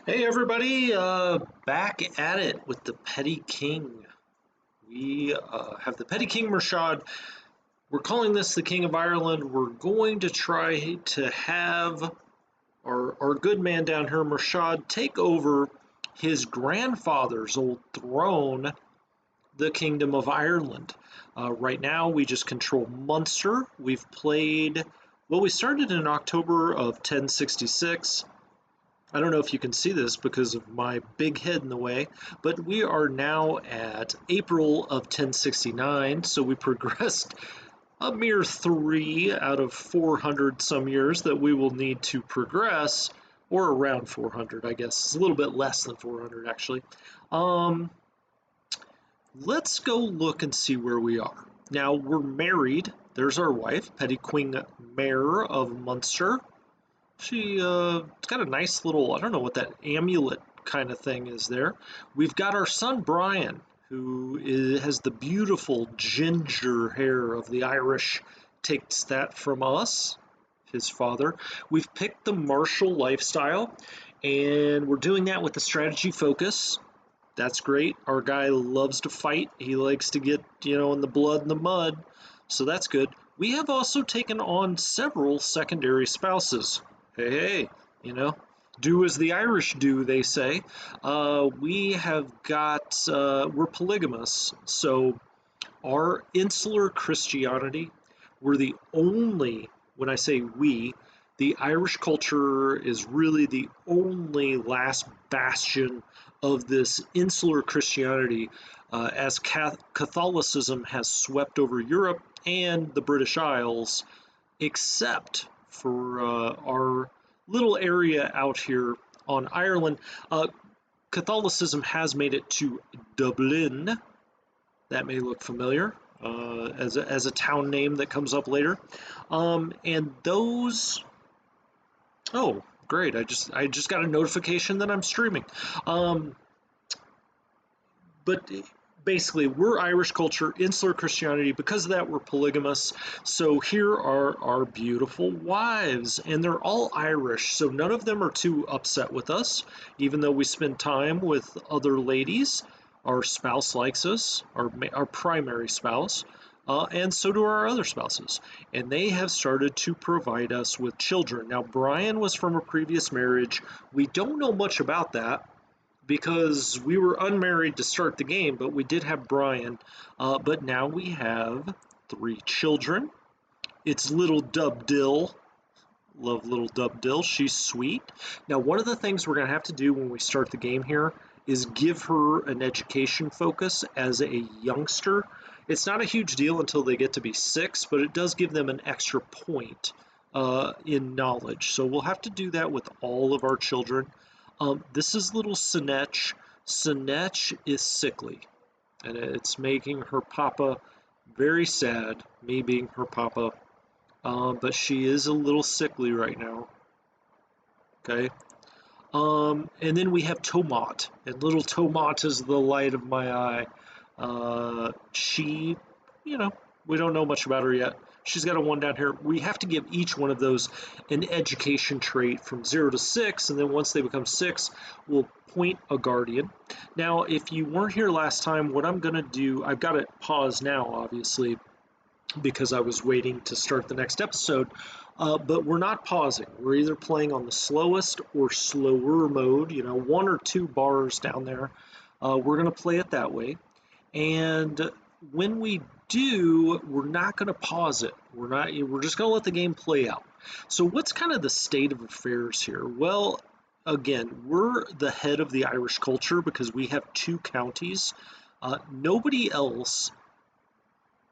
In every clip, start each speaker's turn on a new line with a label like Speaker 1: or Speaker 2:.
Speaker 1: Hey everybody, back at it with the Petty King. We have the Petty King Murshad. We're calling this the King of Ireland. We're going to try to have our good man down here, Murshad, take over his grandfather's old throne, the Kingdom of Ireland. Right now, we just control Munster. We started in October of 1066. I don't know if you can see this because of my big head in the way, but we are now at April of 1069, so we progressed a mere 3 out of 400 some years that we will need to progress, or around 400, I guess. It's a little bit less than 400, actually. Um, let's go look and see where we are. Now, we're married. There's our wife, Petty Queen Mare of Munster. It's got a nice little, I don't know what that amulet kind of thing is there. We've got our son Brian, has the beautiful ginger hair of the Irish, takes that from us, his father. We've picked the martial lifestyle, and we're doing that with the strategy focus. That's great. Our guy loves to fight. He likes to get, in the blood and the mud, so that's good. We have also taken on several secondary spouses. Hey, do as the Irish do, they say. We're polygamous, so our insular Christianity, we're the only, when I say we, the Irish culture is really the only last bastion of this insular Christianity, as Catholicism has swept over Europe and the British Isles, except for our little area out here on Ireland. Catholicism has made it to Dublin. That may look familiar as a town name that comes up later. And those. Oh, great! I just got a notification that I'm streaming. But basically, we're Irish culture, insular Christianity. Because of that, we're polygamous. So here are our beautiful wives, and they're all Irish, so none of them are too upset with us, even though we spend time with other ladies. Our spouse likes us, our primary spouse, and so do our other spouses. And they have started to provide us with children. Now, Brian was from a previous marriage. We don't know much about that, because we were unmarried to start the game, but we did have Brian. But now we have 3 children. It's little Dub Dill. Love little Dub Dill. She's sweet. Now, one of the things we're going to have to do when we start the game here is give her an education focus as a youngster. It's not a huge deal until they get to be 6, but it does give them an extra point in knowledge. So we'll have to do that with all of our children. This is little Sinech. Sinech is sickly, and it's making her papa very sad, me being her papa. But she is a little sickly right now. Okay. And then we have Tomat, and little Tomat is the light of my eye. She, we don't know much about her yet. She's got a 1 down here. We have to give each one of those an education trait from 0 to 6, and then once they become 6, we'll point a guardian. Now, if you weren't here last time, what I'm going to do, I've got it paused now, obviously, because I was waiting to start the next episode, but we're not pausing. We're either playing on the slowest or slower mode, 1 or 2 bars down there. We're going to play it that way. And when we do, we're not going to pause it. We're just going to let the game play out. So what's kind of the state of affairs here? Well, again, we're the head of the Irish culture because we have 2 counties. Nobody else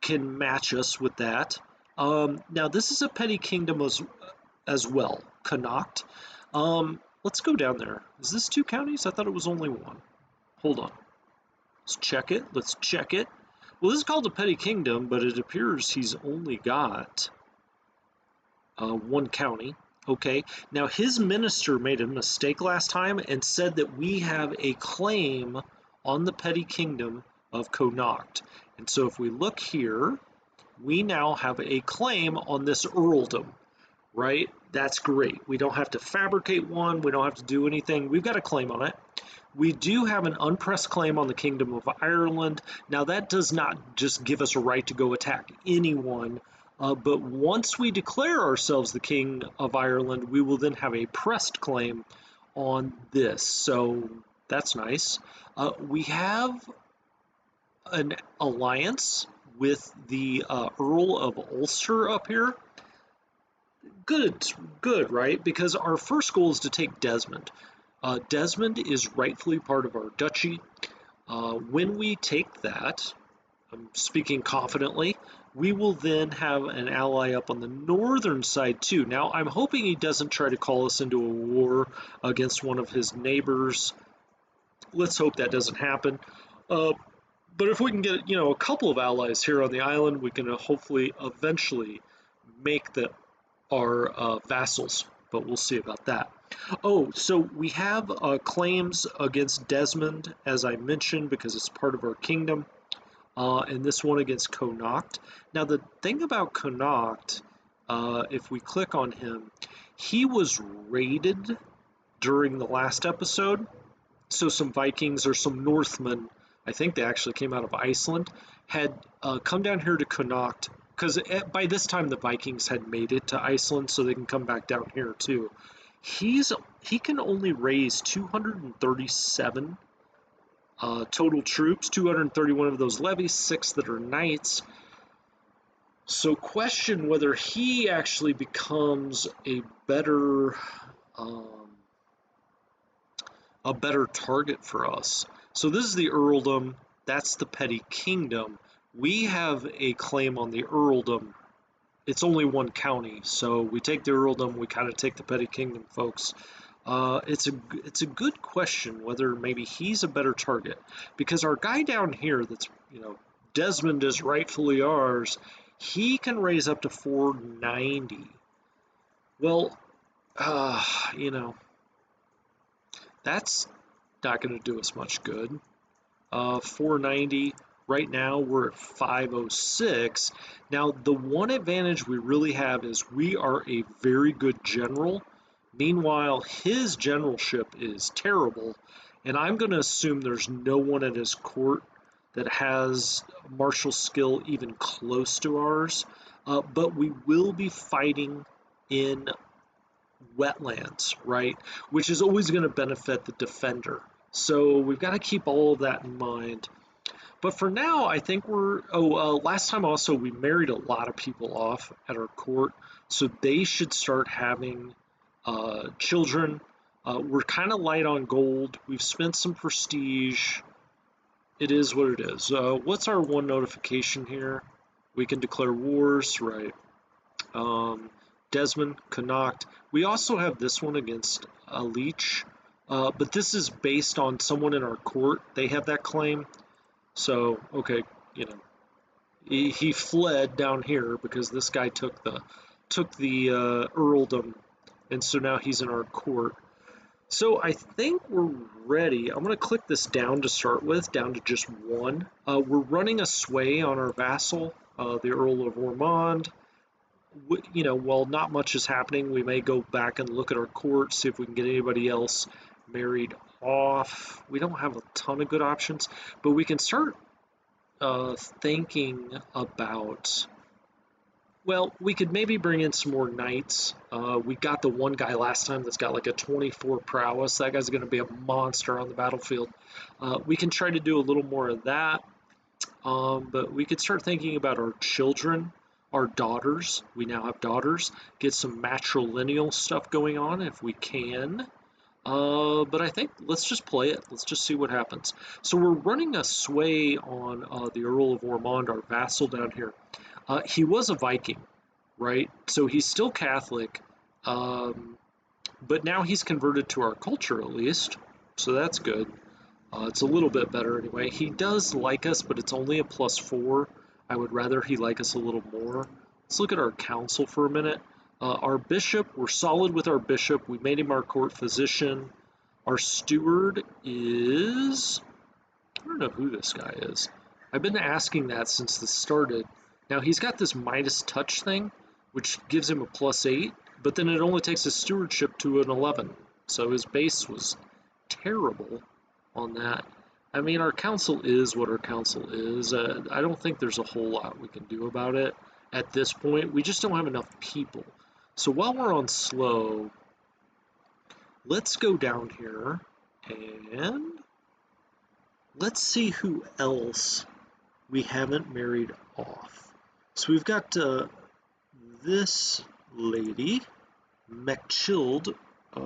Speaker 1: can match us with that. Now, this is a petty kingdom as well, Connacht. Let's go down there. Is this 2 counties? I thought it was only 1. Hold on. Let's check it. Well, this is called a petty kingdom, but it appears he's only got 1 county. Okay, now his minister made a mistake last time and said that we have a claim on the petty kingdom of Connacht. And so if we look here, we now have a claim on this earldom, right? That's great. We don't have to fabricate one. We don't have to do anything. We've got a claim on it. We do have an unpressed claim on the Kingdom of Ireland. Now, that does not just give us a right to go attack anyone, but once we declare ourselves the King of Ireland, we will then have a pressed claim on this. So that's nice. We have an alliance with the Earl of Ulster up here. Good, good, right? Because our first goal is to take Desmond. Desmond is rightfully part of our duchy. When we take that, I'm speaking confidently, we will then have an ally up on the northern side too. Now, I'm hoping he doesn't try to call us into a war against one of his neighbors. Let's hope that doesn't happen. But if we can get, a couple of allies here on the island, we can hopefully eventually make our vassals, but we'll see about that. Oh, so we have claims against Desmond, as I mentioned, because it's part of our kingdom, and this one against Connacht. Now, the thing about Connacht, if we click on him, he was raided during the last episode, so some Vikings or some Northmen, I think they actually came out of Iceland, had come down here to Connacht, because by this time the Vikings had made it to Iceland, so they can come back down here too. He can only raise 237 total troops, 231 of those levies, 6 that are knights. So question whether he actually becomes a better target for us. So this is the earldom, that's the petty kingdom. We have a claim on the earldom. It's only one county, so we take the earldom, we kind of take the petty kingdom, folks. It's a good question whether maybe he's a better target, because our guy down here that's, Desmond is rightfully ours, he can raise up to 490. Well, that's not going to do us much good. 490. Right now we're at 506. Now the one advantage we really have is we are a very good general. Meanwhile, his generalship is terrible, and I'm going to assume there's no one at his court that has martial skill even close to ours. But we will be fighting in wetlands, right? Which is always going to benefit the defender. So we've got to keep all of that in mind. But for now, I think last time also we married a lot of people off at our court, so they should start having children. We're kind of light on gold. We've spent some prestige. It is what it is. What's our one notification here? We can declare wars, right? Desmond, Connacht. We also have this one against a leech, but this is based on someone in our court. They have that claim. So, okay, he fled down here because this guy took the earldom, and so now he's in our court. So I think we're ready. I'm going to click this down to start with, down to just one. We're running a sway on our vassal, the Earl of Ormond. While not much is happening, we may go back and look at our court, see if we can get anybody else married off. We don't have a ton of good options, but we can start thinking about, well, we could maybe bring in some more knights. We got the one guy last time that's got like a 24 prowess. That guy's going to be a monster on the battlefield. We can try to do a little more of that, but we could start thinking about our children, our daughters. We now have daughters. Get some matrilineal stuff going on if we can. But I think let's just play it. Let's just see what happens. So we're running a sway on the Earl of Ormond, our vassal down here. He was a Viking, right? So he's still Catholic, but now he's converted to our culture at least. So that's good. It's a little bit better anyway. He does like us, but it's only a +4. I would rather he like us a little more. Let's look at our council for a minute. Our bishop, we're solid with our bishop. We made him our court physician. Our steward is, I don't know who this guy is. I've been asking that since this started. Now he's got this Midas touch thing, which gives him a +8, but then it only takes his stewardship to an 11. So his base was terrible on that. I mean, our council is what our council is. I don't think there's a whole lot we can do about it at this point. We just don't have enough people. So while we're on slow, let's go down here and let's see who else we haven't married off. So we've got this lady, Mechchild.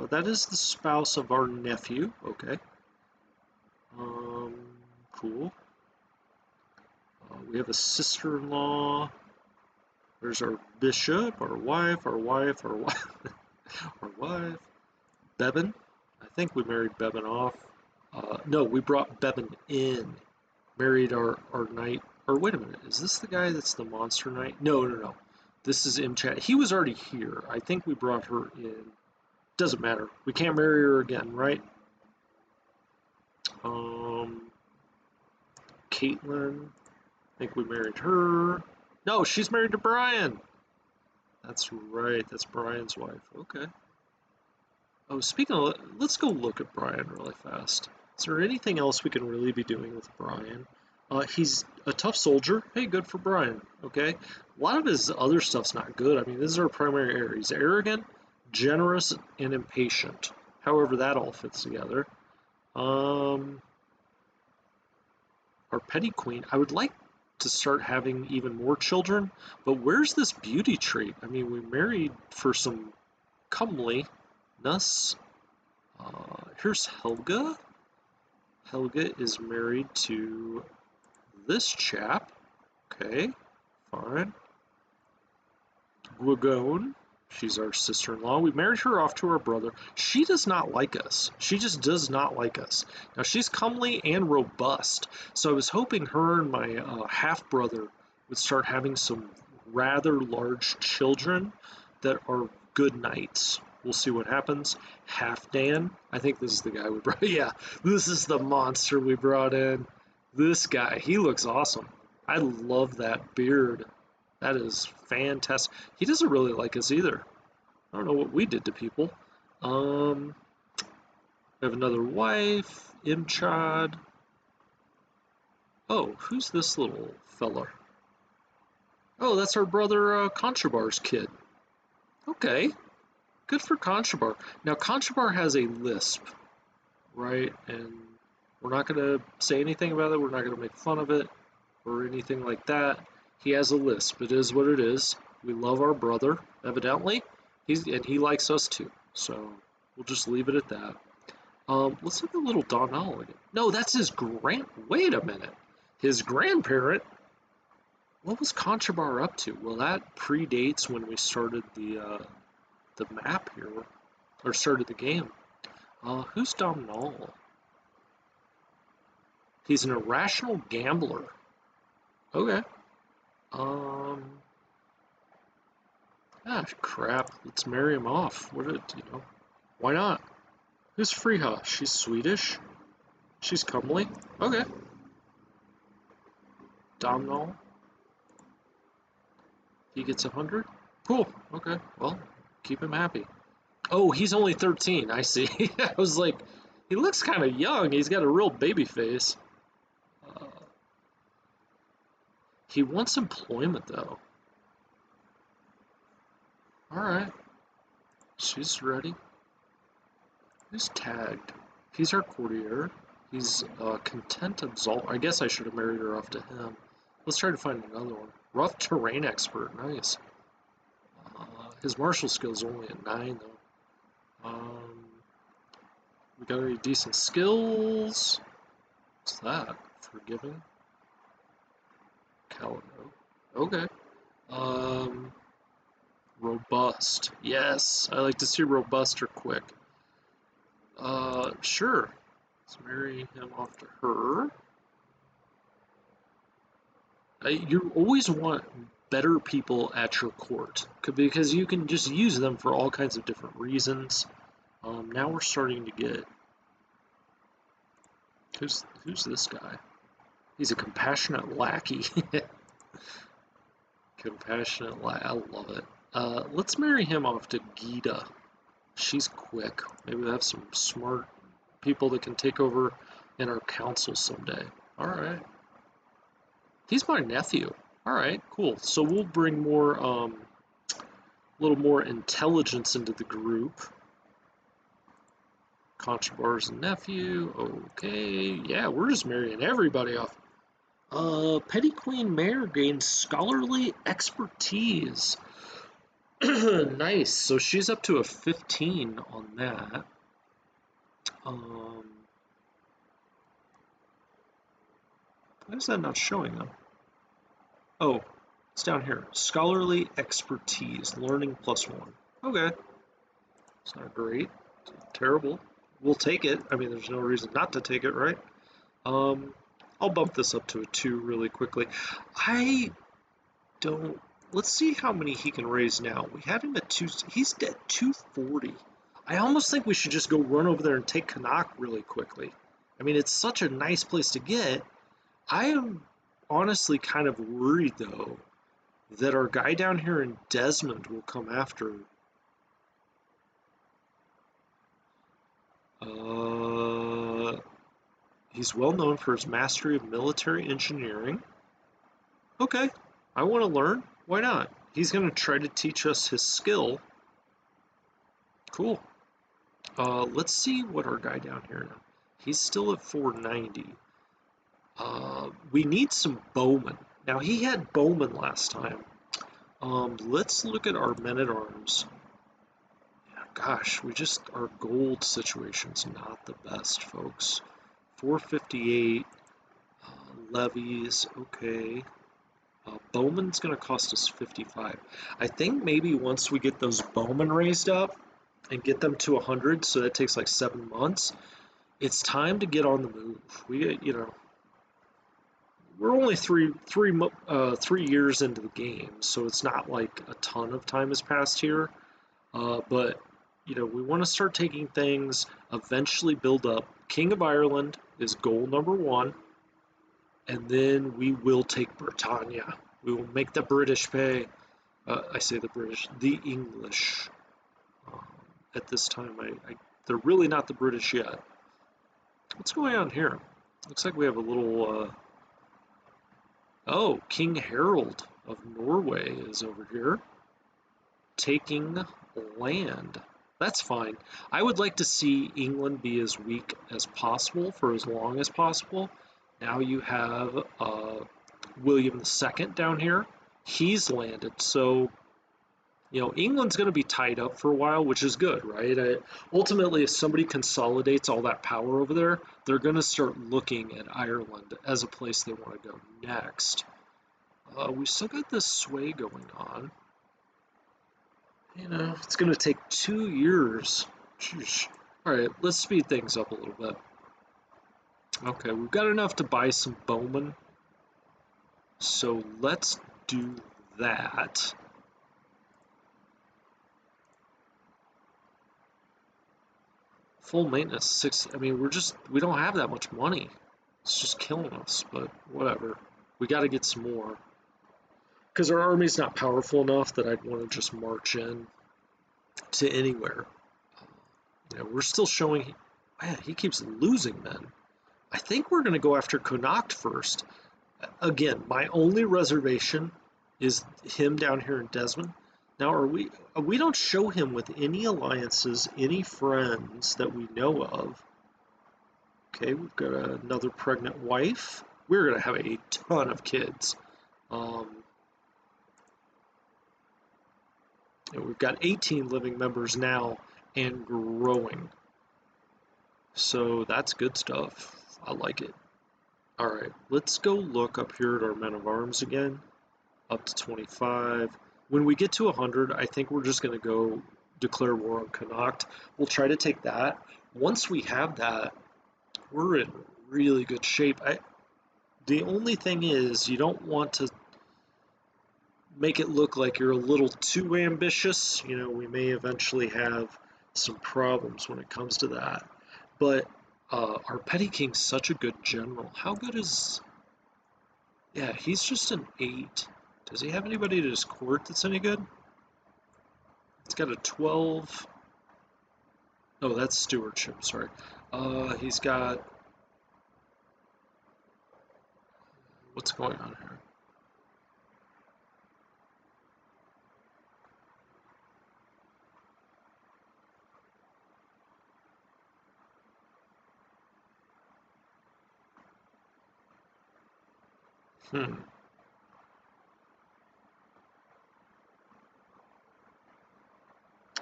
Speaker 1: That is the spouse of our nephew. Okay. Cool. We have a sister-in-law. There's our bishop, our wife, our wife, our wife, our wife. Bevan. I think we married Bevan off. No, we brought Bevan in. Married our knight. Or wait a minute, is this the guy that's the monster knight? No, no, no. This is Imchat. He was already here. I think we brought her in. Doesn't matter. We can't marry her again, right? Caitlin. I think we married her. No, she's married to Brian. That's right. That's Brian's wife. Okay. Oh, speaking of, let's go look at Brian really fast. Is there anything else we can really be doing with Brian? He's a tough soldier. Hey, good for Brian. Okay. A lot of his other stuff's not good. I mean, this is our primary area. He's arrogant, generous, and impatient. However, that all fits together. Our petty queen. I would like to start having even more children, but where's this beauty trait? I mean, we married for some comeliness. Here's Helga. Helga is married to this chap. Okay, fine. Gwagone. She's our sister-in-law. We married her off to our brother. She does not like us. She just does not like us. Now, she's comely and robust, so I was hoping her and my half-brother would start having some rather large children that are good knights. We'll see what happens. Halfdan. I think this is the guy we brought. Yeah, this is the monster we brought in. This guy, he looks awesome. I love that beard. That is fantastic. He doesn't really like us either. I don't know what we did to people. We have another wife, Imchad. Oh, who's this little fella? Oh, that's our brother Conchabar's kid. Okay, good for Conchabar. Now, Conchabar has a lisp, right? And we're not going to say anything about it. We're not going to make fun of it or anything like that. He has a lisp. It is what it is. We love our brother, evidently. And he likes us too. So we'll just leave it at that. Let's look at little Donnell again. No, that's his wait a minute. His grandparent? What was Conchabar up to? Well, that predates when we started the map here, or started the game. Who's Donnell? He's an irrational gambler. Okay. Ah, crap. Let's marry him off. Why not? Who's Friha? She's Swedish? She's comely? Okay. Domnall? He gets 100? Cool. Okay. Well, keep him happy. Oh, he's only 13. I see. I was like, he looks kind of young. He's got a real baby face. He wants employment, though. Alright. She's ready. Who's tagged? He's our courtier. He's content absolved. I guess I should have married her off to him. Let's try to find another one. Rough terrain expert. Nice. His martial skill's only a 9, though. We got any decent skills? What's that? Forgiving? Calico. Okay. Robust. Yes, I like to see robust or quick. Sure. Let's marry him off to her. You always want better people at your court because you can just use them for all kinds of different reasons. Now we're starting to get. Who's this guy? He's a compassionate lackey. Compassionate lackey. I love it. Let's marry him off to Gita. She's quick. Maybe we'll have some smart people that can take over in our council someday. All right. He's my nephew. All right, cool. So we'll bring more, a little more intelligence into the group. Conchabar's nephew. Okay. Yeah, we're just marrying everybody off. Petty Queen Mare gains scholarly expertise. Nice. So she's up to a 15 on that. Why is that not showing them? Oh, it's down here. Scholarly expertise, learning +1. Okay. It's not great. It's not terrible. We'll take it. I mean, there's no reason not to take it, right? I'll bump this up to a 2 really quickly. I don't... Let's see how many he can raise now. We had him at 2... He's at 240. I almost think we should just go run over there and take Canuck really quickly. I mean, it's such a nice place to get. I am honestly kind of worried, though, that our guy down here in Desmond will come after. He's well known for his mastery of military engineering. Okay, I want to learn. Why not? He's going to try to teach us his skill. Cool. Let's see what our guy down here now. He's still at 490. We need some bowmen. Now, he had bowmen last time. Let's look at our men-at-arms. Gosh, our gold situation's not the best, folks. 458, levies, okay. Bowman's gonna cost us 55. I think maybe once we get those bowmen raised up and get them to 100, so that takes like 7 months, it's time to get on the move. We're only three years into the game, so it's not like a ton of time has passed here. But we want to start taking things, eventually build up. King of Ireland is goal number 1, and then we will take Britannia. We will make the British pay. I say the British, the English. At this time, they're really not the British yet. What's going on here? Looks like we have a little... Oh, King Harold of Norway is over here, taking land. That's fine. I would like to see England be as weak as possible for as long as possible. Now you have William II down here. He's landed, so England's going to be tied up for a while, which is good, right? Ultimately, if somebody consolidates all that power over there, they're going to start looking at Ireland as a place they want to go next. We still got this sway going on. It's going to take 2 years. Sheesh. All right, let's speed things up a little bit. Okay, we've got enough to buy some bowmen, so let's do that. Full maintenance 6. I mean, we don't have that much money. It's just killing us, but whatever. We got to get some more. Because our army's not powerful enough that I'd want to just march in to anywhere. We're still showing... Man, he keeps losing men. I think we're going to go after Connacht first. Again, my only reservation is him down here in Desmond. Now, we don't show him with any alliances, any friends that we know of. Okay, we've got another pregnant wife. We're going to have a ton of kids. We've got 18 living members now and growing. So that's good stuff. I like it. All right, let's go look up here at our men of arms again. Up to 25. When we get to 100, I think we're just going to go declare war on Connacht. We'll try to take that. Once we have that, we're in really good shape. The only thing is, you don't want to make it look like you're a little too ambitious. We may eventually have some problems when it comes to that. But our Petty King's such a good general. How good is... Yeah, he's just an 8. Does he have anybody at his court that's any good? It's got a 12. Oh, that's stewardship, sorry. He's got, what's going on here?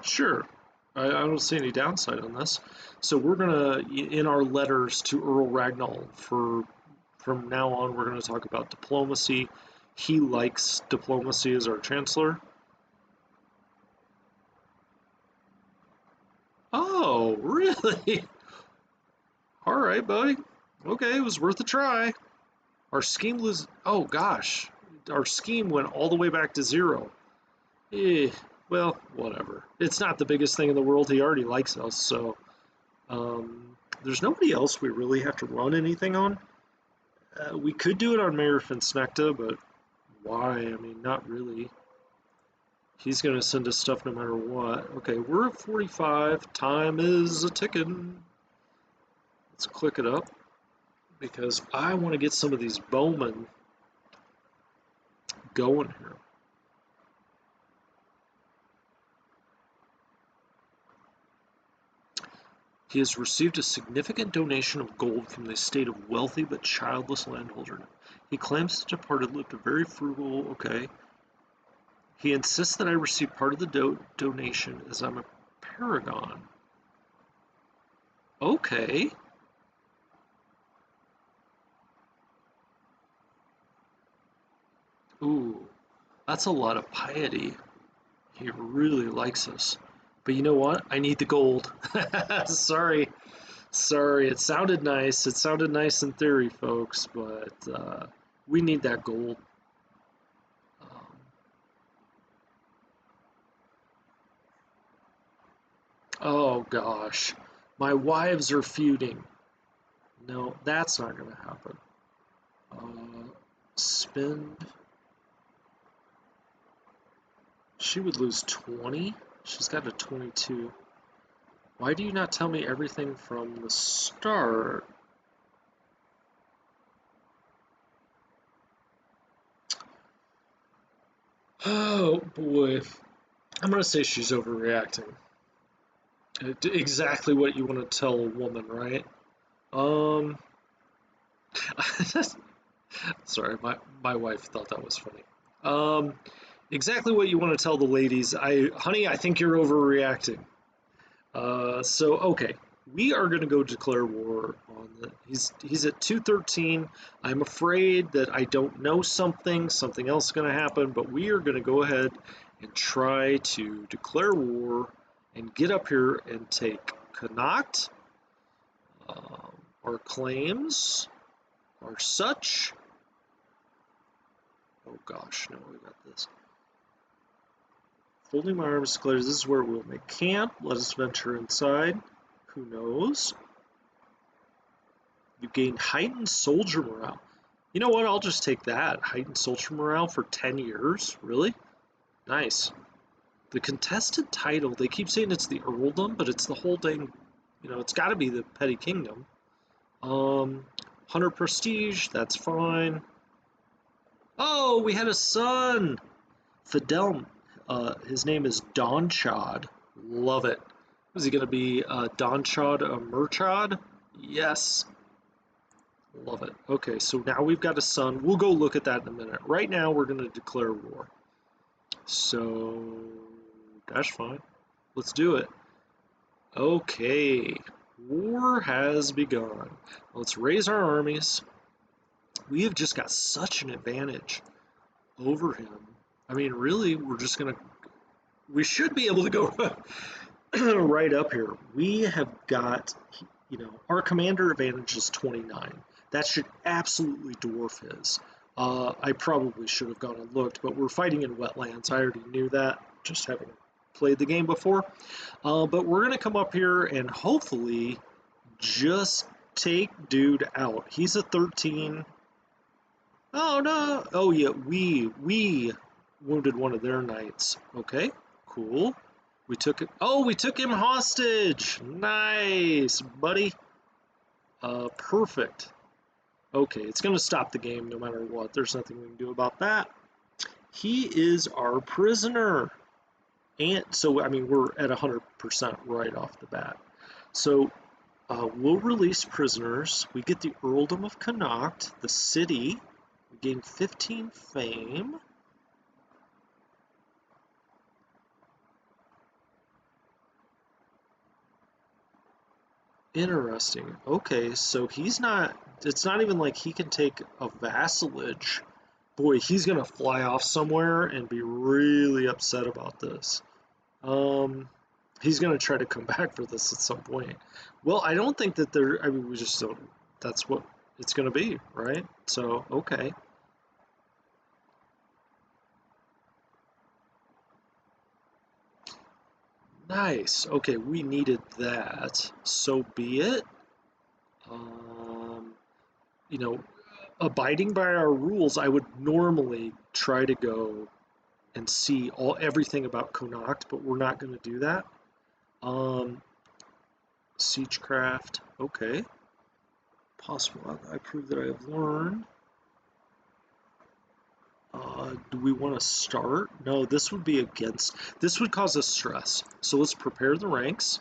Speaker 1: Sure. I don't see any downside on this. So we're gonna, in our letters to Earl Ragnall, from now on, we're gonna talk about diplomacy. He likes diplomacy as our chancellor. Oh, really? All right, buddy. Okay, it was worth a try. Our scheme was, oh gosh, our scheme went all the way back to 0. Eh, well, whatever. It's not the biggest thing in the world. He already likes us, so there's nobody else we really have to run anything on. We could do it on Mayor Finsnecta, but why? I mean, not really. He's going to send us stuff no matter what. Okay, we're at 45. Time is a ticking. Let's click it up because I want to get some of these bowmen going here. He has received a significant donation of gold from the estate of wealthy but childless landholder. He claims the departed lived a very frugal, okay. He insists that I receive part of the donation as I'm a paragon. Okay. Ooh, that's a lot of piety. He really likes us. But you know what? I need the gold. Sorry. Sorry. It sounded nice. It sounded nice in theory, folks, but we need that gold. Um, oh, gosh. My wives are feuding. No, that's not going to happen. Spend. She would lose 20. She's got a 22. Why do you not tell me everything from the start? Oh boy. I'm going to say she's overreacting. Exactly what you want to tell a woman, right? Um, sorry, my wife thought that was funny. Um, exactly what you want to tell the ladies. Honey, I think you're overreacting. Okay, we are going to go declare war on the. He's at 213. I'm afraid that I don't know something. Something else is going to happen, but we are going to go ahead and try to declare war and get up here and take Connacht. Our claims are such. Oh gosh, no, we got this. Folding my arms declares this is where we'll make camp. Let us venture inside. Who knows? You gain heightened soldier morale. You know what? I'll just take that. Heightened soldier morale for 10 years. Really? Nice. The contested title, they keep saying it's the earldom, but it's the whole thing. You know, it's got to be the petty kingdom. 100 prestige, that's fine. Oh, we had a son! Fidel, his name is Donchad. Love it. Is he going to be Donchad Murchad? Yes. Love it. Okay, so now we've got a son. We'll go look at that in a minute. Right now, we're going to declare war. So, that's fine. Let's do it. Okay, war has begun. Let's raise our armies. We have just got such an advantage over him. I mean, really, we should be able to go right up here. We have got, our commander advantage is 29. That should absolutely dwarf his. I probably should have gone and looked, but we're fighting in wetlands. I already knew that, just having played the game before. But we're going to come up here and hopefully just take dude out. He's a 13. Oh, no. Oh, yeah, we wounded one of their knights. Okay, cool. We took it. Oh, we took him hostage. Nice, buddy. Perfect. Okay, it's going to stop the game no matter what. There's nothing we can do about that. He is our prisoner. And so, I mean, we're at 100% right off the bat. So, we'll release prisoners. We get the Earldom of Connacht, the city. We gain 15 fame. Interesting. Okay, so he's not, it's not even like he can take a vassalage. Boy, he's gonna fly off somewhere and be really upset about this. Um, he's gonna try to come back for this at some point. Well, I don't think that there, I mean, we just don't, that's what it's gonna be, right? So, okay. Nice. Okay, we needed that. So be it. Um, you know, abiding by our rules, I would normally try to go and see everything about Connacht, but we're not going to do that. Um, Siegecraft, okay. Possible. I prove that I have learned. Do we want to start? No, this would be against. This would cause us stress. So let's prepare the ranks.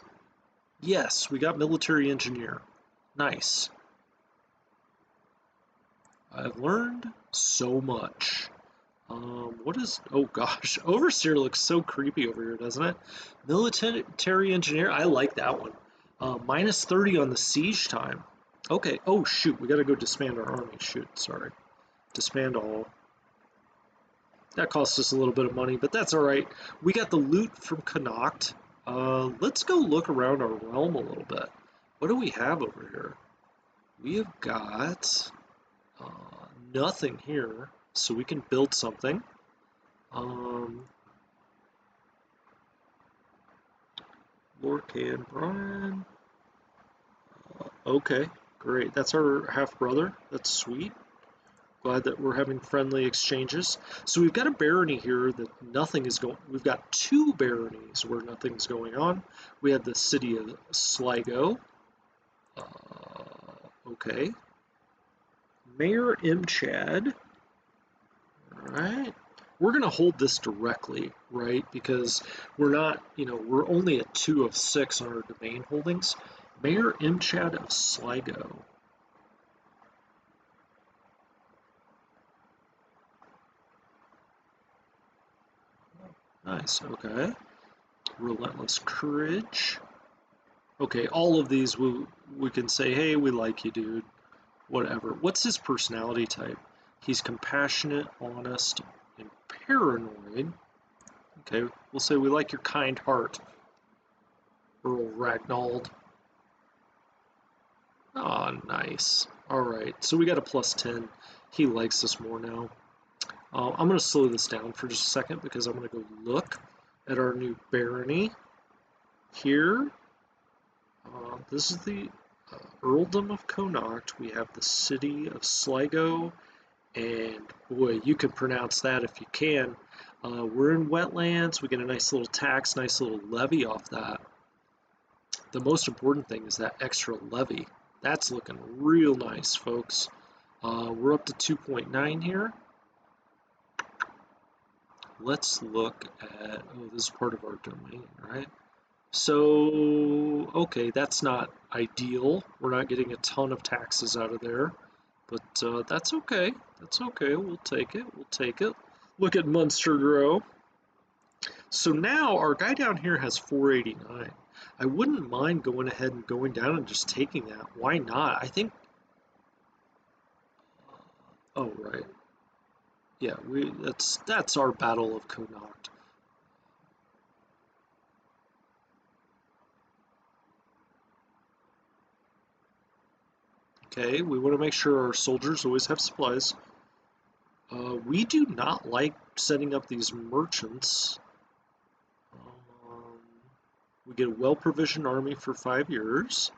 Speaker 1: Yes, we got military engineer. Nice. I've learned so much. What is, oh gosh, Overseer looks so creepy over here, doesn't it? Military engineer, I like that one. Minus 30 on the siege time. Okay, oh shoot, we gotta go disband our army. Shoot, sorry. Disband all. That cost us a little bit of money, but that's all right. We got the loot from Connacht. Let's go look around our realm a little bit. What do we have over here? We have got uh, nothing here, so we can build something. Lorcan Brian. Okay, great. That's our half brother. That's sweet. Glad that we're having friendly exchanges. So we've got a barony here that nothing is going. We've got two baronies where nothing's going on. We have the city of Sligo. Okay. Mayor Imchad. All right. We're going to hold this directly, right? Because we're not, we're only at 2 of 6 on our domain holdings. Mayor Imchad of Sligo. Nice, okay. Relentless Courage. Okay, all of these we can say, hey, we like you, dude. Whatever. What's his personality type? He's compassionate, honest, and paranoid. Okay, we'll say we like your kind heart, Earl Ragnald. Ah, oh, nice. All right, so we got a plus 10. He likes us more now. I'm going to slow this down for just a second because I'm going to go look at our new barony here. This is the Earldom of Connacht. We have the city of Sligo, and boy, you can pronounce that if you can. We're in wetlands. We get a nice little tax, nice little levy off that. The most important thing is that extra levy. That's looking real nice, folks. We're up to 2.9 here. Let's look at, oh, this is part of our domain, right? So, okay, that's not ideal. We're not getting a ton of taxes out of there, but that's okay. That's okay. We'll take it. We'll take it. Look at Munster grow. So now our guy down here has 489. I wouldn't mind going ahead and going down and just taking that. Why not? I think. Oh, right. Yeah, that's our Battle of Connacht. Okay, we want to make sure our soldiers always have supplies. We do not like setting up these merchants. We get a well-provisioned army for 5 years.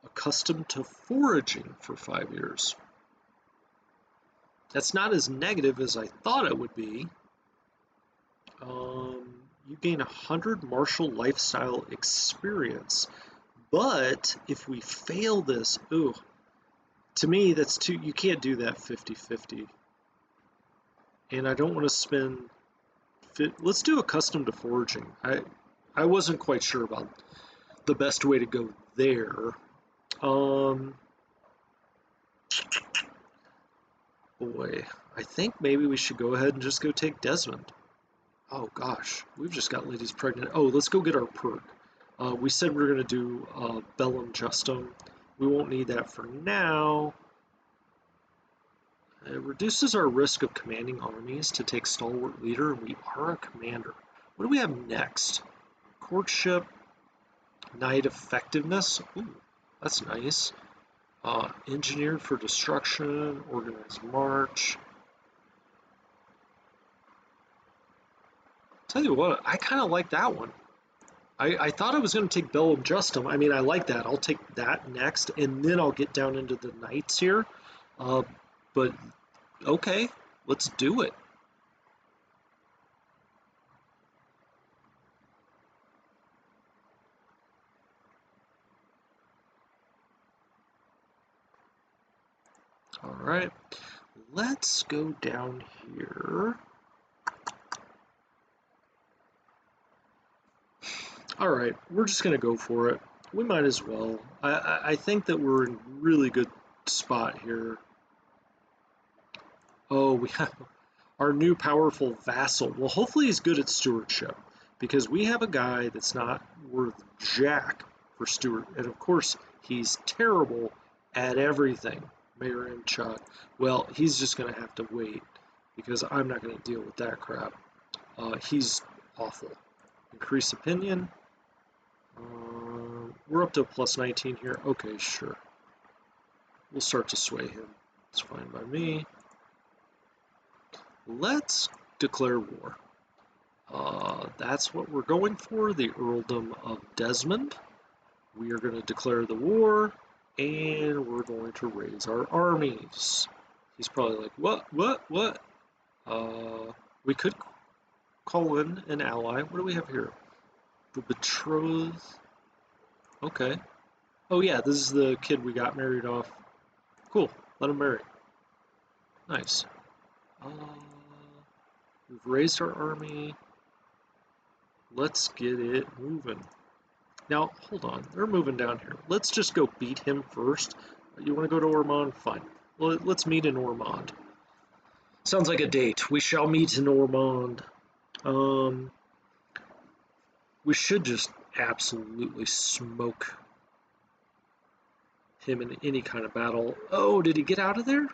Speaker 1: Accustomed to foraging for 5 years. That's not as negative as I thought it would be. you gain 100 martial lifestyle experience. But if we fail this, ooh, to me that's too, you can't do that 50-50. And I don't want to spend, let's do a custom to foraging. I wasn't quite sure about the best way to go there. Boy, I think maybe we should go ahead and just go take Desmond. Oh gosh, we've just got ladies pregnant. Oh, let's go get our perk. We said we were going to do Bellum Justum. We won't need that for now. It reduces our risk of commanding armies to take Stalwart Leader, and we are a commander. What do we have next? Courtship, Knight Effectiveness. Ooh, that's nice. Engineered for Destruction, Organized March. Tell you what, I kind of like that one. I thought I was going to take Bellum Justum. I mean, I like that. I'll take that next, and then I'll get down into the Knights here. But, okay, let's do it. All right, let's go down here. All right, we're just gonna go for it. We might as well. I think that we're in a really good spot here. Oh, we have our new powerful vassal. Well, hopefully he's good at stewardship, because we have a guy that's not worth jack for steward, and of course he's terrible at everything. Mayor M. Chad. Well, he's just gonna have to wait, because I'm not gonna deal with that crap. He's awful. Increase opinion. We're up to a plus 19 here. Okay, sure. We'll start to sway him. It's fine by me. Let's declare war. That's what we're going for, the Earldom of Desmond. We are going to declare the war, and we're going to raise our armies. He's probably like, what? We could call in an ally. What do we have here? The betrothed. Okay. Oh yeah, this is the kid we got married off. Cool. Let him marry. Nice. We've raised our army. Let's get it moving. Now, hold on. They're moving down here. Let's just go beat him first. You want to go to Ormond? Fine. Well, let's meet in Ormond. Sounds like a date. We shall meet in Ormond. We should just absolutely smoke him in any kind of battle. Oh, did he get out of there?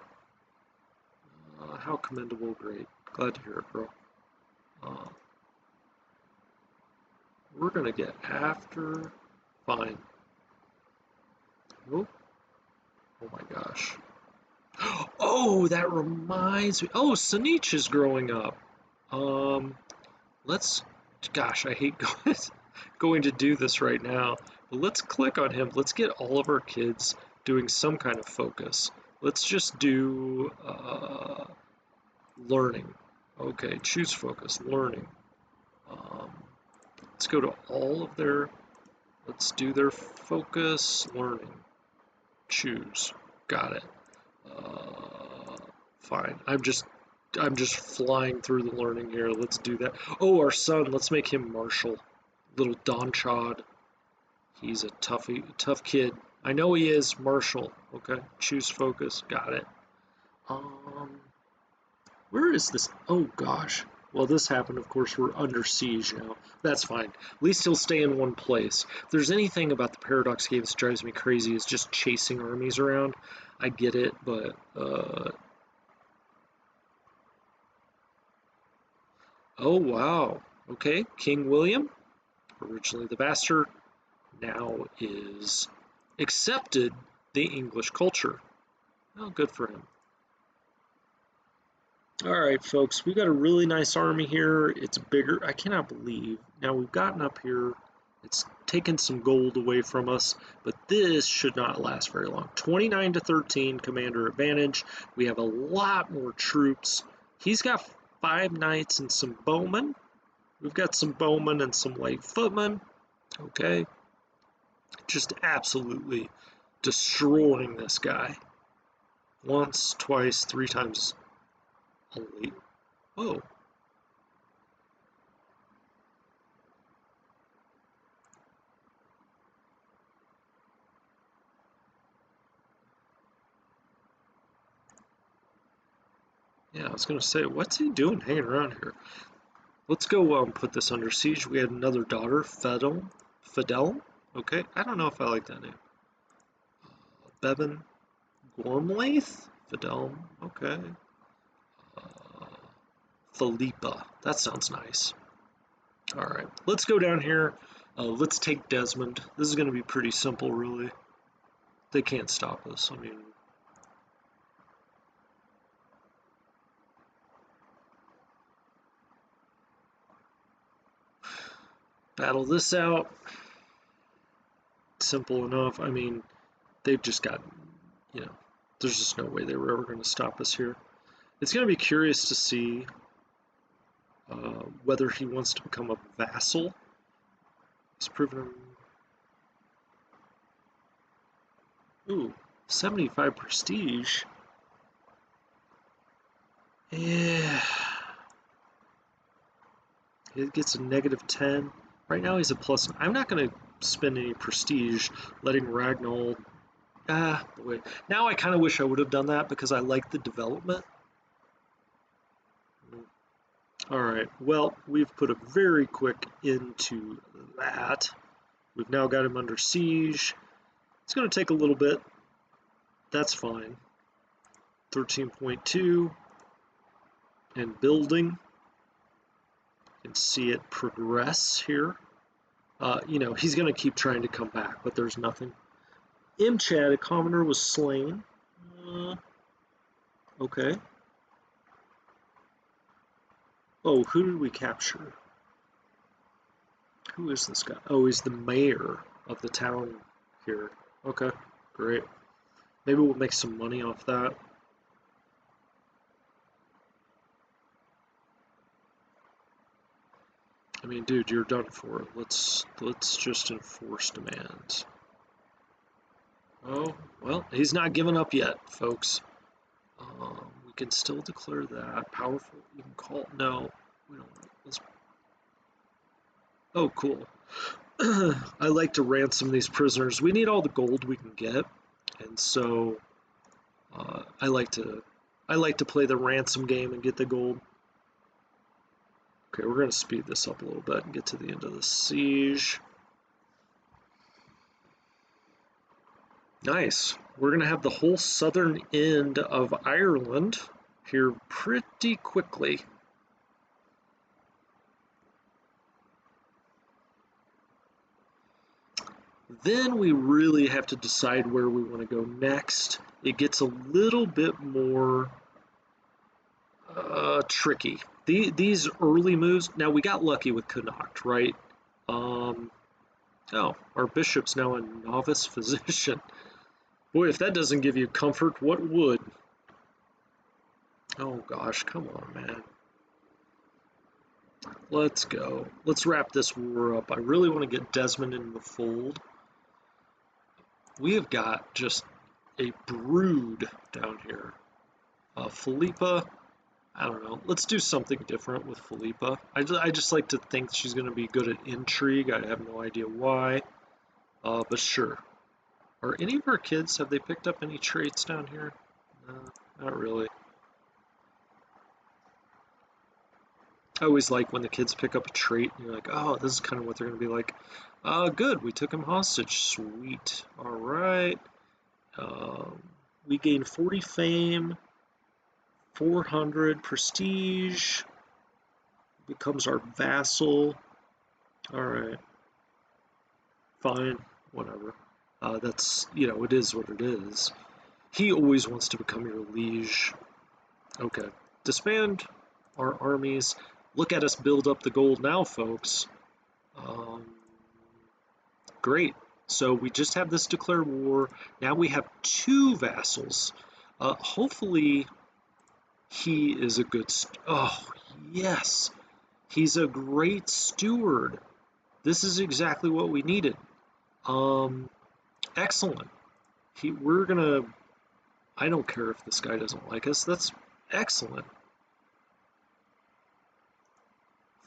Speaker 1: How commendable. Great. Glad to hear it, bro. We're going to get after. Fine. Oh. Oh my gosh. Oh, that reminds me. Oh, Sanich is growing up. Let's, gosh, I hate going to do this right now, but let's click on him. Let's get all of our kids doing some kind of focus. Let's just do learning. Okay, choose focus, learning. Let's go to all of their, let's do their focus, learning. Choose. Got it. Fine. I'm just flying through the learning here. Let's do that. Oh, our son. Let's make him Marshal. Little Don Chod. He's a tough kid. I know he is. Marshal. Okay. Choose focus. Got it. Where is this? Oh gosh. Well, this happened. Of course, we're under siege now. That's fine. At least he'll stay in one place. If there's anything about the Paradox games that drives me crazy, is just chasing armies around. I get it, but oh wow. Okay, King William, originally the bastard, now is accepted the English culture. Oh, good for him. All right, folks, we got a really nice army here. It's bigger. I cannot believe. Now we've gotten up here. It's taken some gold away from us, but this should not last very long. 29 to 13 commander advantage. We have a lot more troops. He's got 5 knights and some bowmen. We've got some bowmen and some light footmen. Okay. Just absolutely destroying this guy. Once, twice, 3 times. Holy. Oh. Yeah, I was going to say, what's he doing hanging around here? Let's go put this under siege. We had another daughter, Fidel. Fidel? Okay, I don't know if I like that name. Bevan Gormlaith? Fidel, okay. Uh, Philippa, that sounds nice. All right, let's go down here. Let's take Desmond. This is going to be pretty simple, really. They can't stop us. I mean, battle this out. Simple enough. I mean, they've just got, there's just no way they were ever going to stop us here. It's going to be curious to see whether he wants to become a vassal. He's proven. Ooh, 75 prestige. Yeah. He gets a -10. Right now he's a plus. I'm not going to spend any prestige letting Ragnold. Boy. Now I kind of wish I would have done that because I like the development. Alright, well, we've put a very quick end to that. We've now got him under siege. It's going to take a little bit. That's fine. 13.2. And building. You can see it progress here. He's going to keep trying to come back, but there's nothing. Chad, a commoner, was slain. Okay. Oh, who did we capture? Who is this guy? Oh, he's the mayor of the town here. Okay, great. Maybe we'll make some money off that. I mean, dude, you're done for. Let's just enforce demands. Oh, well, he's not giving up yet, folks. We can still declare that powerful. You can call. No, we don't. Let's. Oh, cool. I like to ransom these prisoners. We need all the gold we can get, and so I like to play the ransom game and get the gold. Okay, we're going to speed this up a little bit and get to the end of the siege. Nice. We're going to have the whole southern end of Ireland here pretty quickly. Then we really have to decide where we want to go next. It gets a little bit more tricky. These early moves, now we got lucky with Connacht, right? Oh, our bishop's now a novice physician. Boy, if that doesn't give you comfort, what would? Oh gosh, come on, man. Let's go. Let's wrap this war up. I really want to get Desmond in the fold. We have got just a brood down here. Philippa, I don't know. Let's do something different with Philippa. I just like to think she's going to be good at intrigue. I have no idea why, but sure. Are any of our kids, have they picked up any traits down here? No, not really. I always like when the kids pick up a trait and you're like, oh, this is kind of what they're going to be like. Good, we took him hostage. Sweet. All right. We gained 40 fame, 400 prestige, becomes our vassal. All right. Fine, whatever. That's, it is what it is. He always wants to become your liege. Okay. Disband our armies. Look at us build up the gold now, folks. Great. So we just have this declare war. Now we have 2 vassals. Hopefully he is a good... Oh, yes. He's a great steward. This is exactly what we needed. Excellent. We're gonna. I don't care if this guy doesn't like us. That's excellent.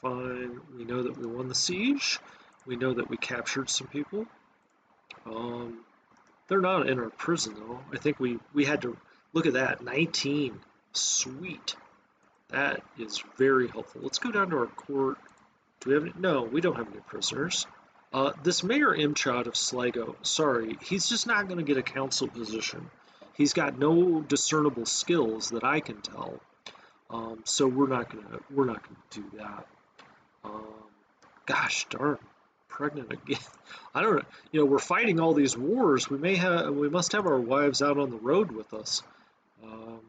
Speaker 1: Fine. We know that we won the siege. We know that we captured some people. They're not in our prison though. I think we had to look at that. 19. Sweet. That is very helpful. Let's go down to our court. Do we have any? No, we don't have any prisoners. This Mayor Imchad of Sligo, sorry, he's just not going to get a council position. He's got no discernible skills that I can tell. So we're not gonna do that. Um, Gosh darn, pregnant again. I don't know. You know, we're fighting all these wars. We must have our wives out on the road with us. Um,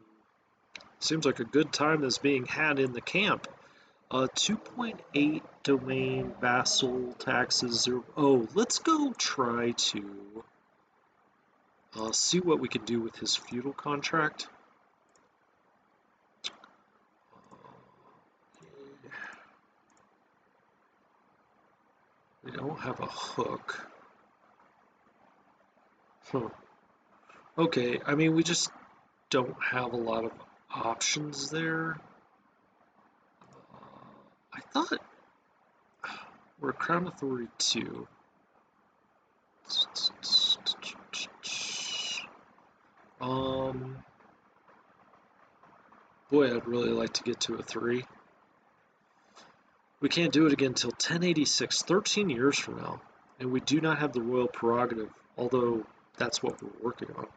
Speaker 1: Seems like a good time that's being had in the camp. 2.8 domain vassal taxes. 0. Oh, let's go try to see what we can do with his feudal contract. We don't have a hook. Huh. Okay, I mean, we just don't have a lot of options there. I thought we're Crown Authority 2. Boy, I'd really like to get to a 3. We can't do it again until 1086, 13 years from now. And we do not have the royal prerogative, although that's what we're working on.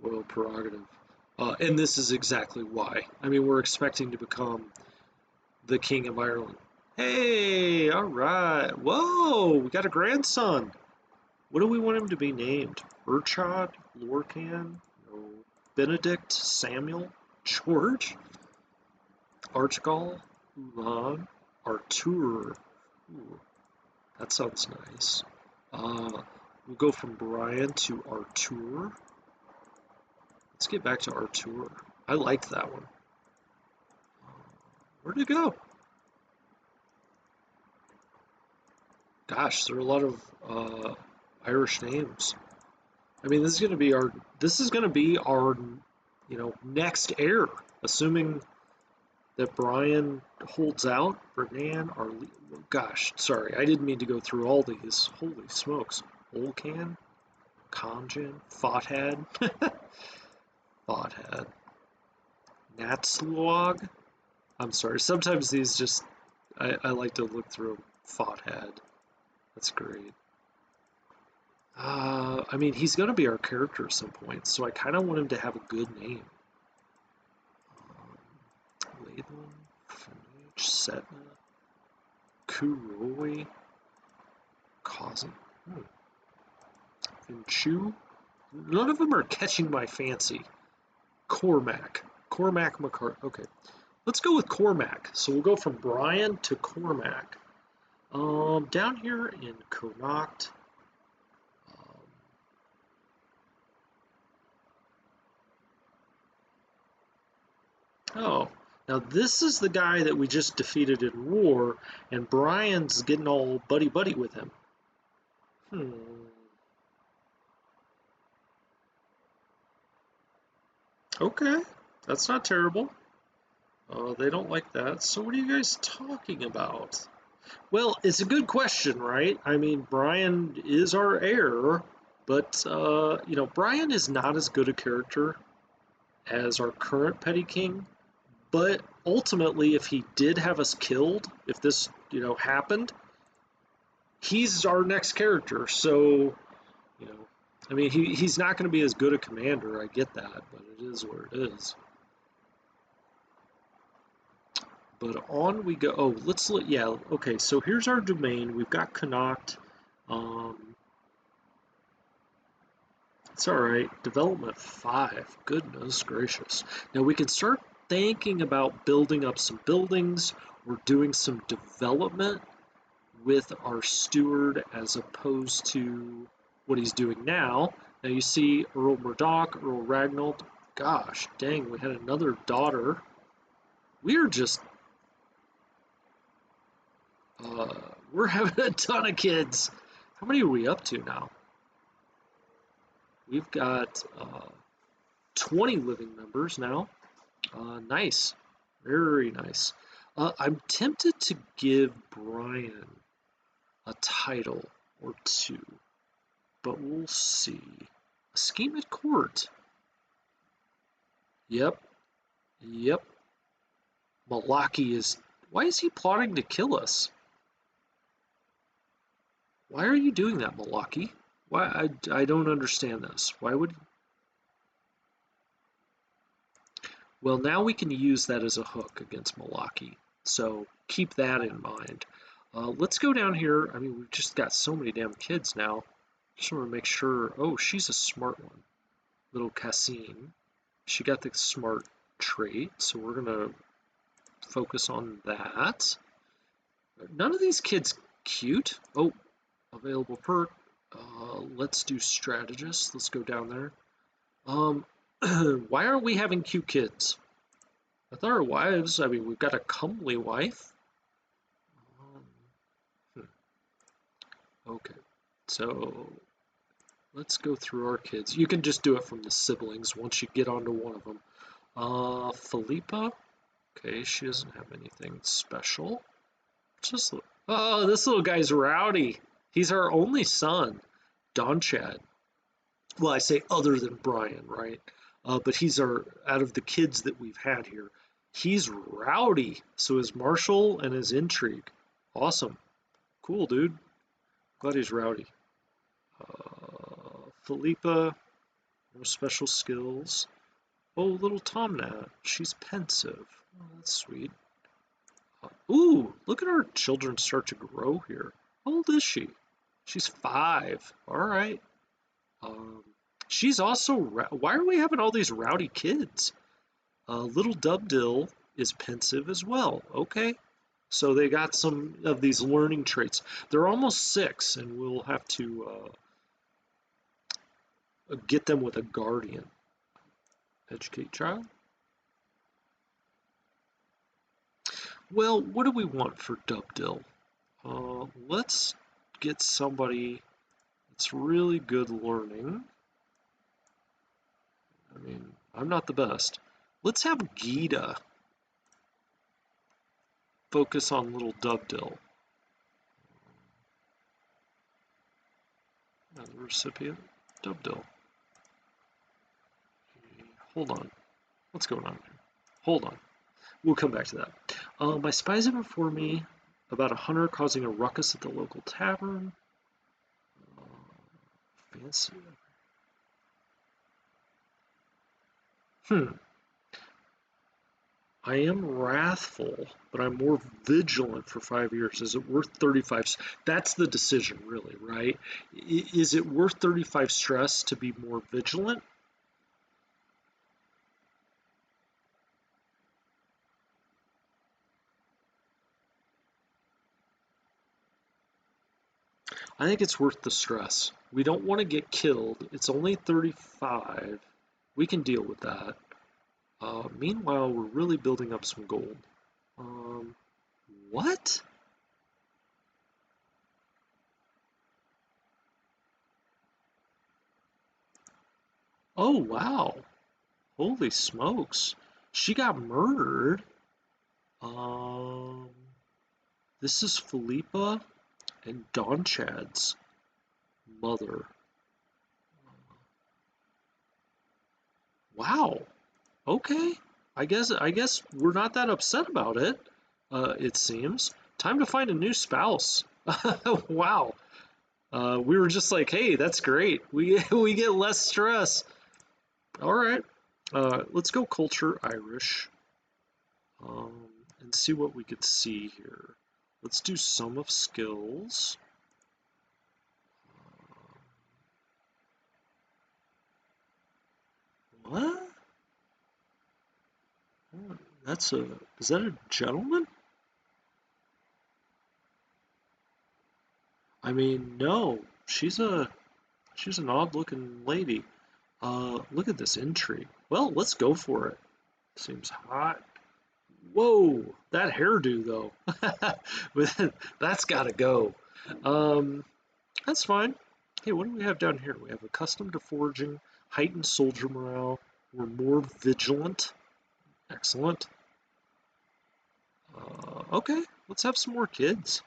Speaker 1: Royal prerogative. And this is exactly why. I mean, we're expecting to become the King of Ireland. Hey, all right. Whoa, we got a grandson. What do we want him to be named? Urchad? Lorcan? No. Benedict? Samuel? George? Archgal? Ulan? Artur? Ooh, that sounds nice. We'll go from Brian to Artur. Let's get back to Artur. I like that one. Where'd it go? Gosh, there are a lot of Irish names. I mean, this is going to be our next heir, assuming that Brian holds out. Bernan, gosh, sorry, I didn't mean to go through all these. Holy smokes. Olcan, Conjin, Fothad, Fothad, Natsluog. I'm sorry, sometimes these just, I like to look through them. Fothad. That's great. I mean, he's going to be our character at some point, so I kind of want him to have a good name. Laidlin, Finch, Setna, Kuroi, Causin, Finchu. None of them are catching my fancy. Cormac McCart. Okay, let's go with Cormac. So we'll go from Brian to Cormac. Down here in Connacht. Oh, now this is the guy that we just defeated in war, and Brian's getting all buddy-buddy with him. Okay, that's not terrible. They don't like that. So what are you guys talking about? Well, it's a good question, right? I mean, Brian is our heir, but, Brian is not as good a character as our current petty king. But ultimately, if he did have us killed, if this, happened, he's our next character. So, you know, I mean, he's not going to be as good a commander. I get that, but it is where it is. But on we go. Oh, let's look. Yeah, okay. So here's our domain. We've got Connacht. It's all right. Development 5. Goodness gracious. Now we can start thinking about building up some buildings. We're doing some development with our steward as opposed to what he's doing now. Now you see Earl Murdoch, Earl Ragnald. Gosh dang, we had another daughter. We are just We're having a ton of kids. How many are we up to now? We've got 20 living members now. Nice. Very nice. I'm tempted to give Brian a title or two, but we'll see. A scheme at court. Yep. Yep. Malaki is... Why is he plotting to kill us? Why are you doing that, Malaki? Why? I don't understand this. Why would... Well, now we can use that as a hook against Malaki. So keep that in mind. Let's go down here. I mean, we've just got so many damn kids now. Just want to make sure. Oh, she's a smart one. Little Cassim. She got the smart trait, so we're going to focus on that. None of these kids cute. Oh, available perk. Let's do strategist. Let's go down there. Why aren't we having cute kids? I thought our wives, I mean, we've got a comely wife. Okay, so let's go through our kids. You can just do it from the siblings once you get onto one of them. Philippa. Okay, she doesn't have anything special. Just oh, this little guy's rowdy. He's our only son, Don Chad. Well, I say other than Brian, right? But he's our out of the kids that we've had here. He's rowdy. So is Marshall and his intrigue. Awesome. Cool, dude. Glad he's rowdy. Philippa, no special skills. Oh, little Tomnat. She's pensive. Oh, that's sweet. Ooh, look at our children start to grow here. How old is she? She's 5. All right. She's also... Why are we having all these rowdy kids? Little Dubdill is pensive as well. Okay. So they got some of these learning traits. They're almost 6, and we'll have to get them with a guardian. Educate child. Well, what do we want for Dubdill? Let's get somebody that's really good learning. I mean, I'm not the best. Let's have Gita focus on little Dubdill. And the recipient, Dubdill. Hold on. What's going on here? Hold on. We'll come back to that. My spies have informed me about a hunter causing a ruckus at the local tavern. Fancy. I am wrathful, but I'm more vigilant for 5 years. Is it worth 35? That's the decision, really, right? Is it worth 35 stress to be more vigilant? I think it's worth the stress. We don't want to get killed. It's only 35. We can deal with that. Meanwhile, we're really building up some gold. What? Oh, wow. Holy smokes. She got murdered. This is Philippa and Don Chad's mother. Wow. Okay. I guess we're not that upset about it. It seems. Time to find a new spouse. Wow. We were just like, hey, that's great. We get less stress. All right. Let's go culture Irish. And see what we could see here. Let's do sum of skills. What? Is that a gentleman? I mean, no. She's an odd looking lady. Look at this intrigue. Well, let's go for it. Seems hot. Whoa, that hairdo though. That's gotta go. Um, that's fine. Hey, what do we have down here? We have accustomed to foraging, heightened soldier morale. We're more vigilant. Excellent. Okay, let's have some more kids.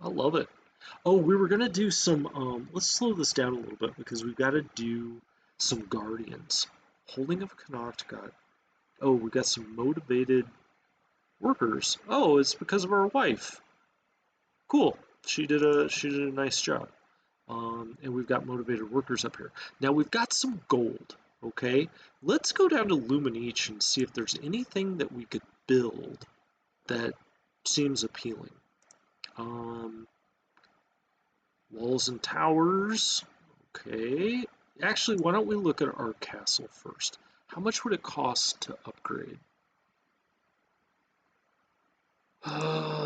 Speaker 1: I love it. Oh, we were gonna do some, let's slow this down a little bit because we've got to do some guardians. Holding of Connacht got, oh, we got some motivated workers. Oh, it's because of our wife. Cool. She did a nice job. And we've got motivated workers up here. Now we've got some gold. Okay, let's go down to Luminich and see if there's anything that we could build that seems appealing. Um, Walls and towers. Okay. Actually, why don't we look at our castle first? How much would it cost to upgrade?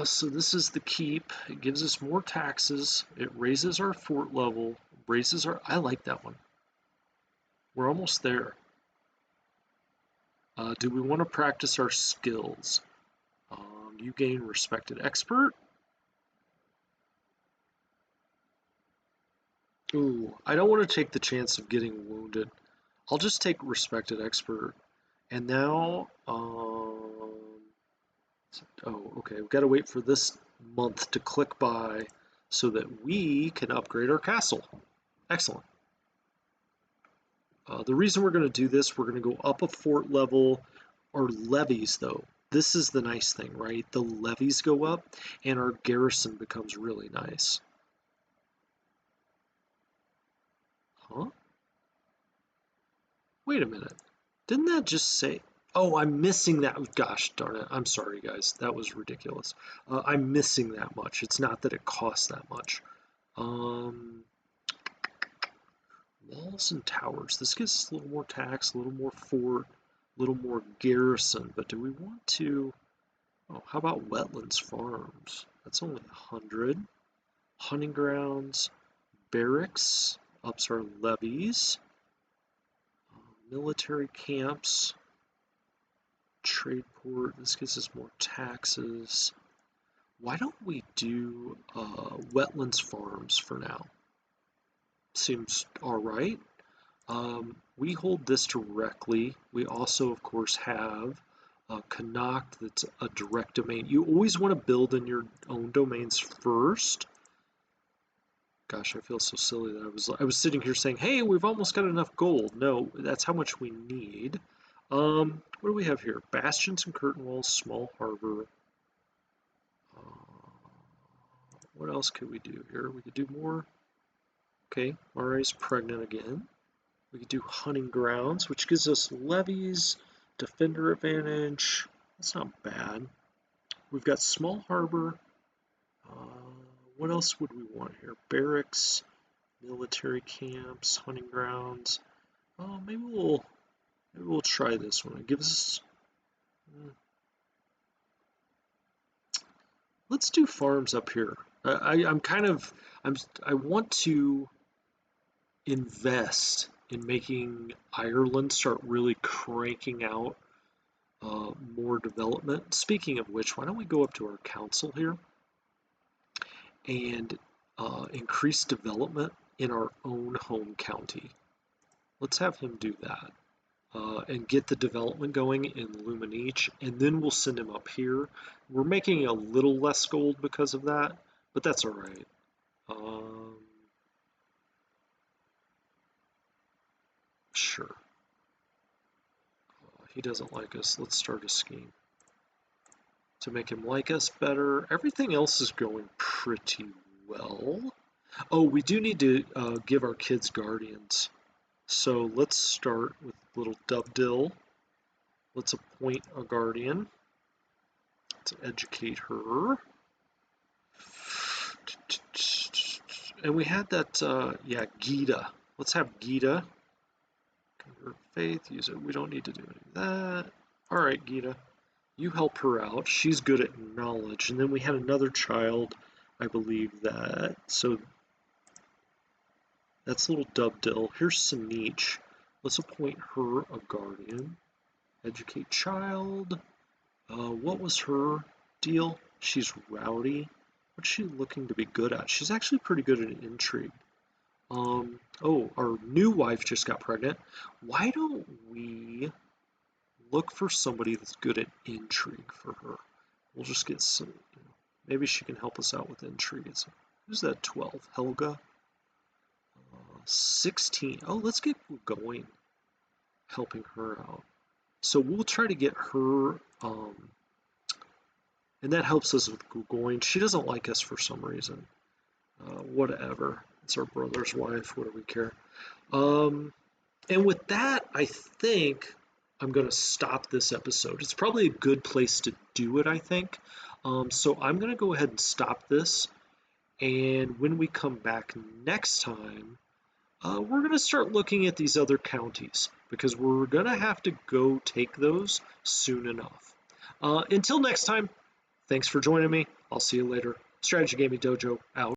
Speaker 1: So this is the keep. It gives us more taxes. It raises our fort level. Raises our. I like that one. We're almost there. Do we want to practice our skills? You gain respected expert. Ooh, I don't want to take the chance of getting wounded. I'll just take respected expert. And now, oh, okay, we've got to wait for this month to click by so that we can upgrade our castle. Excellent. The reason we're going to do this, we're going to go up a fort level. Our levies, though, this is the nice thing, right? The levies go up and our garrison becomes really nice. Huh? Wait a minute. Didn't that just say? Oh, I'm missing that. Gosh darn it. I'm sorry, guys. That was ridiculous. I'm missing that much. It's not that it costs that much. Um, Walls and towers. This gives us a little more tax, a little more fort, a little more garrison. But do we want to? Oh, how about Wetlands Farms? That's only 100. Hunting grounds, barracks, ups our levies, military camps, trade port. This gives us more taxes. Why don't we do Wetlands Farms for now? Seems all right. We hold this directly. We also, of course, have Connacht that's a direct domain. You always want to build in your own domains first. Gosh, I feel so silly that I was sitting here saying, "Hey, we've almost got enough gold." No, that's how much we need. What do we have here? Bastions and curtain walls, small harbor. What else could we do here? We could do more. Okay, Mari's pregnant again. We could do hunting grounds, which gives us levies, defender advantage. That's not bad. We've got small harbor. What else would we want here? Barracks, military camps, hunting grounds. Maybe we'll try this one. It gives us. Let's do farms up here. I'm kind of I want to invest in making Ireland start really cranking out more development. Speaking of which, why don't we go up to our council here and increase development in our own home county? Let's have him do that. And get the development going in Luminich, and then we'll send him up here. We're making a little less gold because of that, but that's all right. Sure. He doesn't like us. Let's start a scheme to make him like us better. Everything else is going pretty well. Oh, we do need to give our kids guardians. So let's start with little Dubdill. Let's appoint a guardian to educate her. And we had that, yeah, Gita. Let's have Gita. Convert faith, use it. We don't need to do any of that. All right, Gita. You help her out. She's good at knowledge. And then we had another child, I believe that. So that's little Dubdill. Here's Sanich. Let's appoint her a guardian. Educate child. What was her deal? She's rowdy. What's she looking to be good at? She's actually pretty good at intrigue. Oh, our new wife just got pregnant. Why don't we look for somebody that's good at intrigue for her? We'll just get some, maybe she can help us out with intrigue. Who's that 12? Helga? 16. Oh, let's get going helping her out. So we'll try to get her, and that helps us with going. She doesn't like us for some reason. Whatever. It's our brother's wife. What do we care? And with that, I think I'm going to stop this episode. It's probably a good place to do it, I think. So I'm going to go ahead and stop this. And when we come back next time, we're going to start looking at these other counties because we're going to have to go take those soon enough. Until next time, thanks for joining me. I'll see you later. Strategy Gaming Dojo out.